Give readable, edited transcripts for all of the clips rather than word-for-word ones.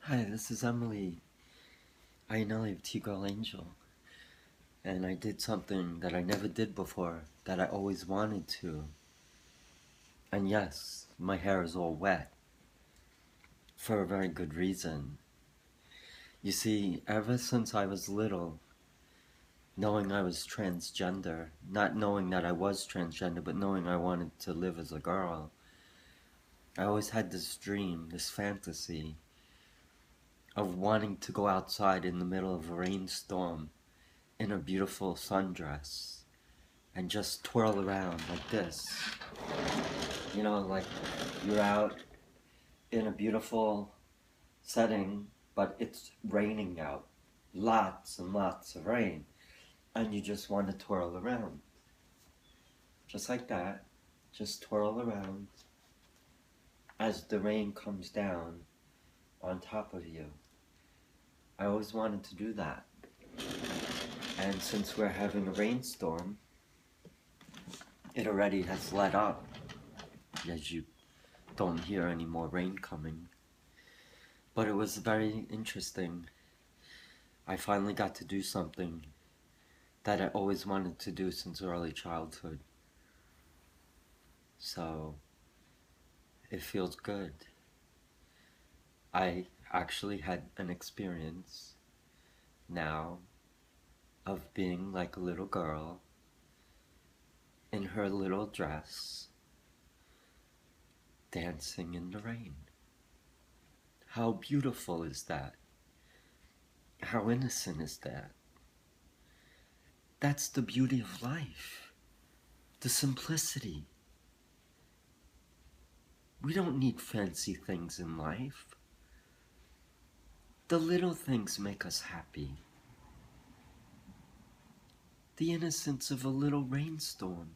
Hi, this is Emily. I know of T-Girl Angel, and I did something that I never did before, that I always wanted to. And yes, my hair is all wet, for a very good reason. You see, ever since I was little, knowing I was transgender, not knowing that I was transgender, but knowing I wanted to live as a girl, I always had this dream, this fantasy, of wanting to go outside in the middle of a rainstorm in a beautiful sundress and just twirl around like this. You know, like you're out in a beautiful setting, but it's raining out. Lots and lots of rain. And you just want to twirl around. Just like that. Just twirl around as the rain comes down on top of you. I always wanted to do that. And since we're having a rainstorm, it already has let up, as you don't hear any more rain coming. But it was very interesting. I finally got to do something that I always wanted to do since early childhood. So it feels good. I actually had an experience now of being like a little girl in her little dress dancing in the rain. How beautiful is that? How innocent is that? That's the beauty of life. The simplicity. We don't need fancy things in life. The little things make us happy. The innocence of a little rainstorm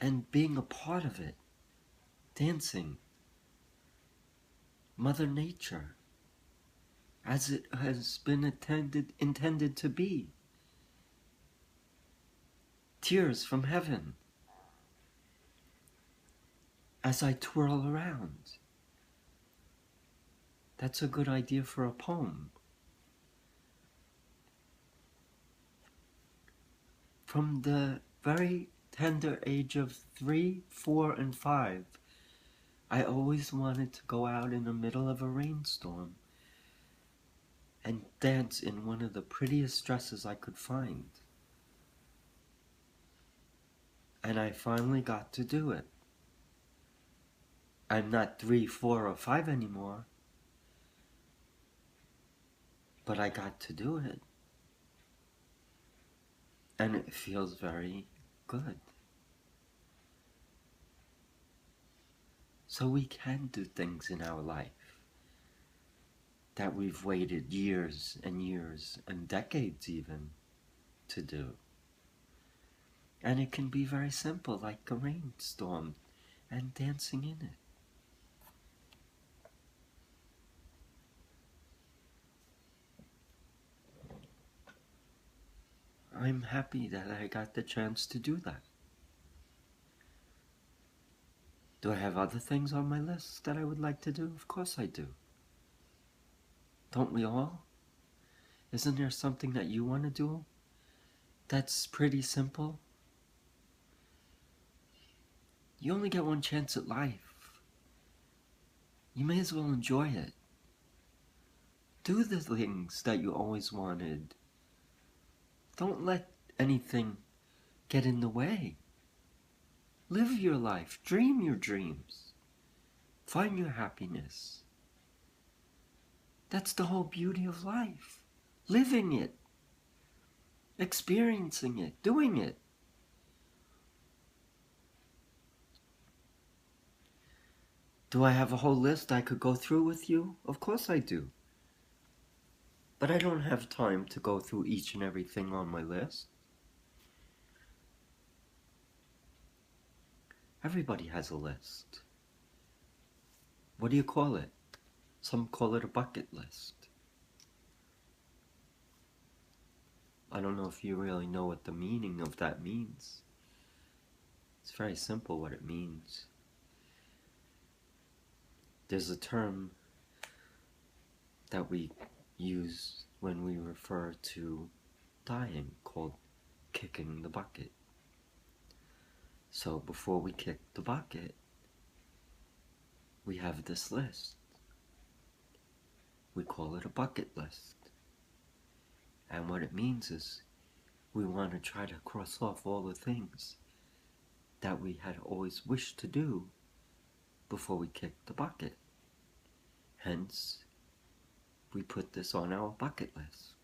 and being a part of it, dancing. Mother Nature, as it has been intended to be. Tears from heaven as I twirl around. That's a good idea for a poem. From the very tender age of 3, 4, and 5, I always wanted to go out in the middle of a rainstorm and dance in one of the prettiest dresses I could find. And I finally got to do it. I'm not 3, 4, or 5 anymore, but I got to do it. And it feels very good. So we can do things in our life that we've waited years and years and decades even to do. And it can be very simple, like a rainstorm and dancing in it. I'm happy that I got the chance to do that. Do I have other things on my list that I would like to do? Of course I do. Don't we all? Isn't there something that you want to do that's pretty simple? You only get one chance at life. You may as well enjoy it. Do the things that you always wanted. Don't let anything get in the way. Live your life. Dream your dreams. Find your happiness. That's the whole beauty of life. Living it. Experiencing it. Doing it. Do I have a whole list I could go through with you? Of course I do. But I don't have time to go through each and everything on my list. Everybody has a list. What do you call it? Some call it a bucket list. I don't know if you really know what the meaning of that means. It's very simple what it means. There's a term that we use when we refer to dying, called kicking the bucket. So before we kick the bucket, we have this list. We call it a bucket list. And what it means is we want to try to cross off all the things that we had always wished to do before we kick the bucket. Hence, we put this on our bucket list.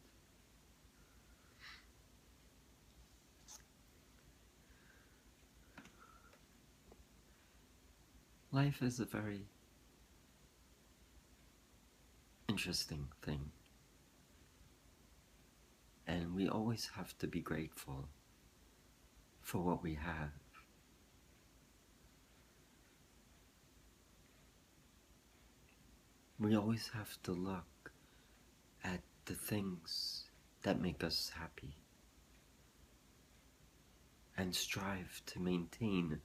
Life is a very interesting thing. And we always have to be grateful for what we have. We always have to look at the things that make us happy and strive to maintain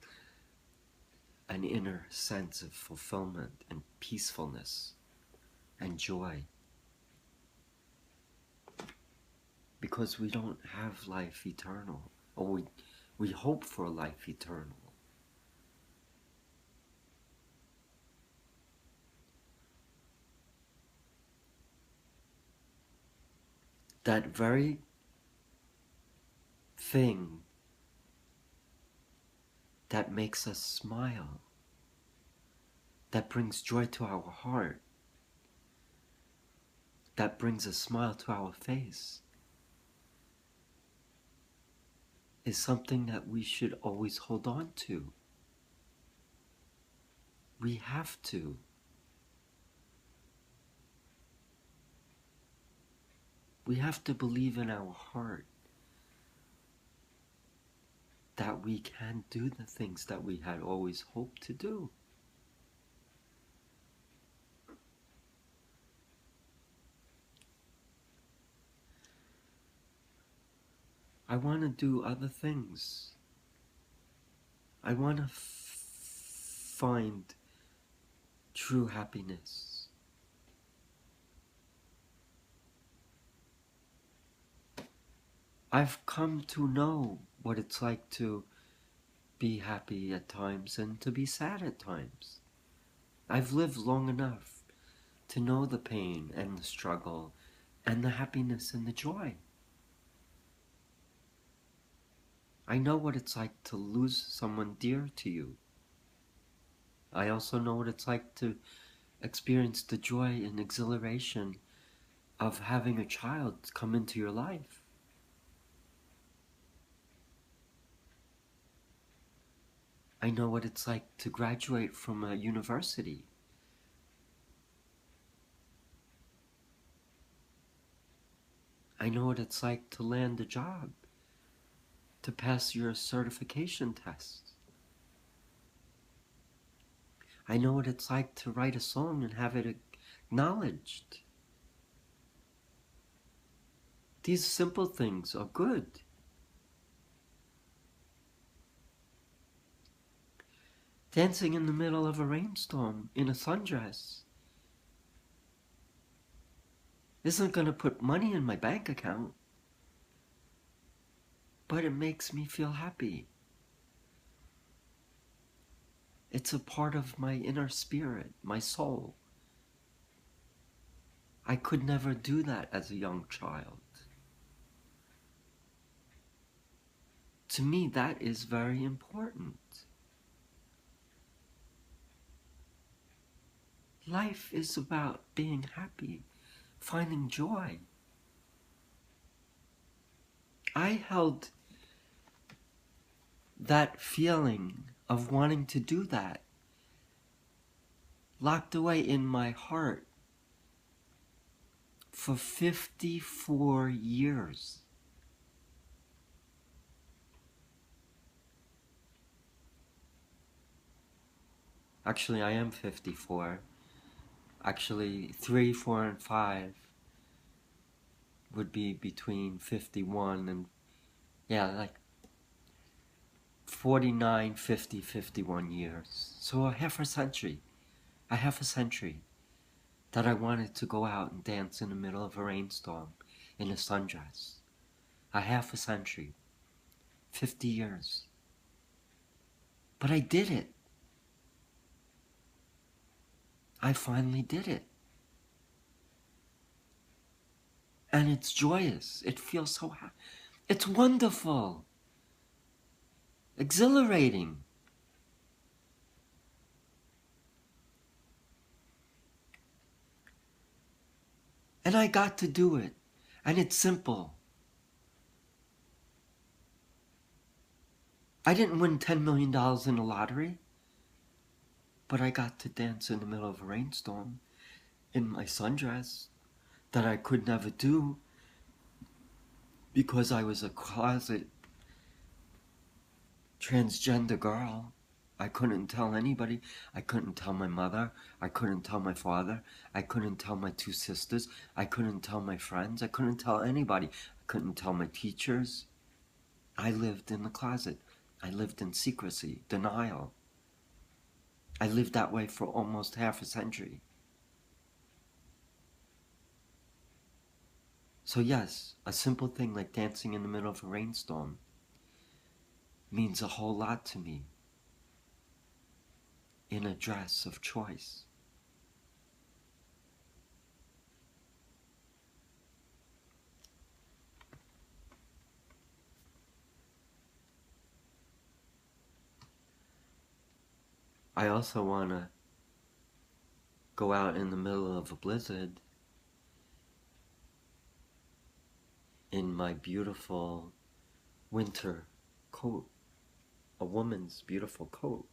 an inner sense of fulfillment and peacefulness and joy. Because we don't have life eternal, or we hope for life eternal. That very thing that makes us smile, that brings joy to our heart, that brings a smile to our face, is something that we should always hold on to. We have to. We have to believe in our heart that we can do the things that we had always hoped to do. I want to do other things. I want to find true happiness. I've come to know what it's like to be happy at times and to be sad at times. I've lived long enough to know the pain and the struggle and the happiness and the joy. I know what it's like to lose someone dear to you. I also know what it's like to experience the joy and exhilaration of having a child come into your life. I know what it's like to graduate from a university. I know what it's like to land a job, to pass your certification tests. I know what it's like to write a song and have it acknowledged. These simple things are good. Dancing in the middle of a rainstorm in a sundress isn't going to put money in my bank account, but it makes me feel happy. It's a part of my inner spirit, my soul. I could never do that as a young child. To me, that is very important. Life is about being happy, finding joy. I held that feeling of wanting to do that locked away in my heart for 54 years. Actually, I am 54. Actually, 3, 4, and 5 would be between 51 and, yeah, like 49, 50, 51 years. So a half a century that I wanted to go out and dance in the middle of a rainstorm in a sundress. A half a century. 50 years. But I did it. I finally did it. And it's joyous. It feels so happy. It's wonderful. Exhilarating. And I got to do it. And it's simple. I didn't win $10 million in the lottery. But I got to dance in the middle of a rainstorm in my sundress that I could never do because I was a closet transgender girl. I couldn't tell anybody. I couldn't tell my mother. I couldn't tell my father. I couldn't tell my two sisters. I couldn't tell my friends. I couldn't tell anybody. I couldn't tell my teachers. I lived in the closet. I lived in secrecy, denial. I lived that way for almost half a century. So yes, a simple thing like dancing in the middle of a rainstorm means a whole lot to me in a dress of choice. I also want to go out in the middle of a blizzard in my beautiful winter coat, a woman's beautiful coat.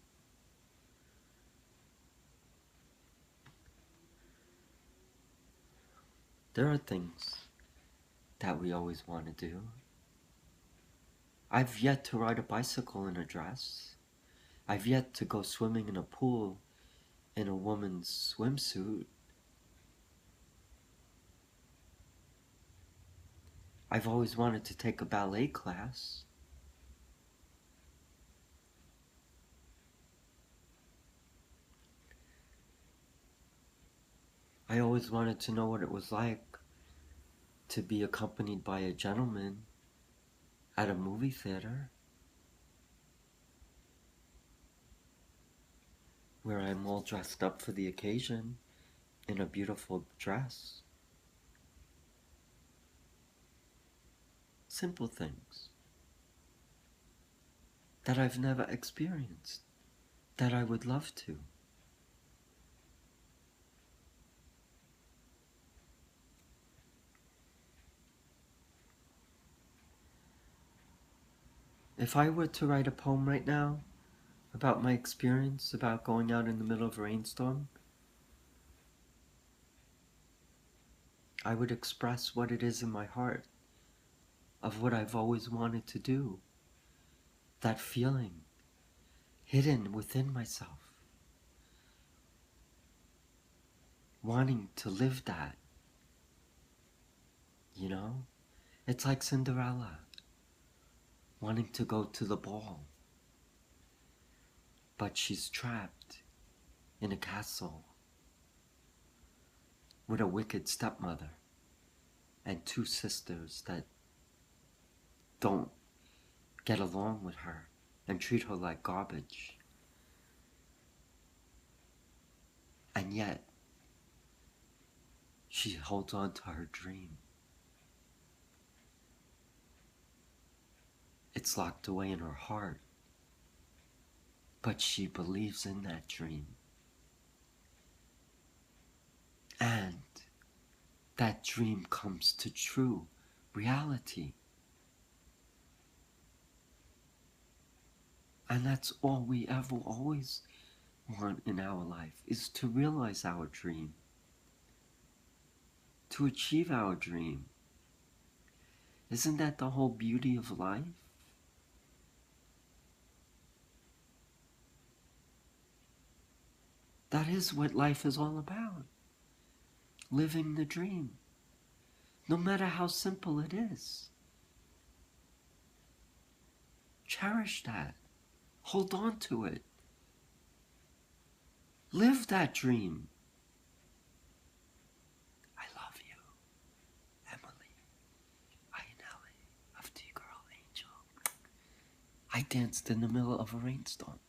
There are things that we always want to do. I've yet to ride a bicycle in a dress. I've yet to go swimming in a pool in a woman's swimsuit. I've always wanted to take a ballet class. I always wanted to know what it was like to be accompanied by a gentleman at a movie theater where I'm all dressed up for the occasion in a beautiful dress. Simple things that I've never experienced, that I would love to. If I were to write a poem right now about my experience about going out in the middle of a rainstorm, I would express what it is in my heart of what I've always wanted to do. That feeling hidden within myself. Wanting to live that. You know? It's like Cinderella. Wanting to go to the ball. But she's trapped in a castle with a wicked stepmother and two sisters that don't get along with her and treat her like garbage. And yet, she holds on to her dream. It's locked away in her heart, but she believes in that dream. And that dream comes to true reality. And that's all we ever always want in our life, is to realize our dream, to achieve our dream. Isn't that the whole beauty of life? That is what life is all about. Living the dream. No matter how simple it is. Cherish that. Hold on to it. Live that dream. I danced in the middle of a rainstorm.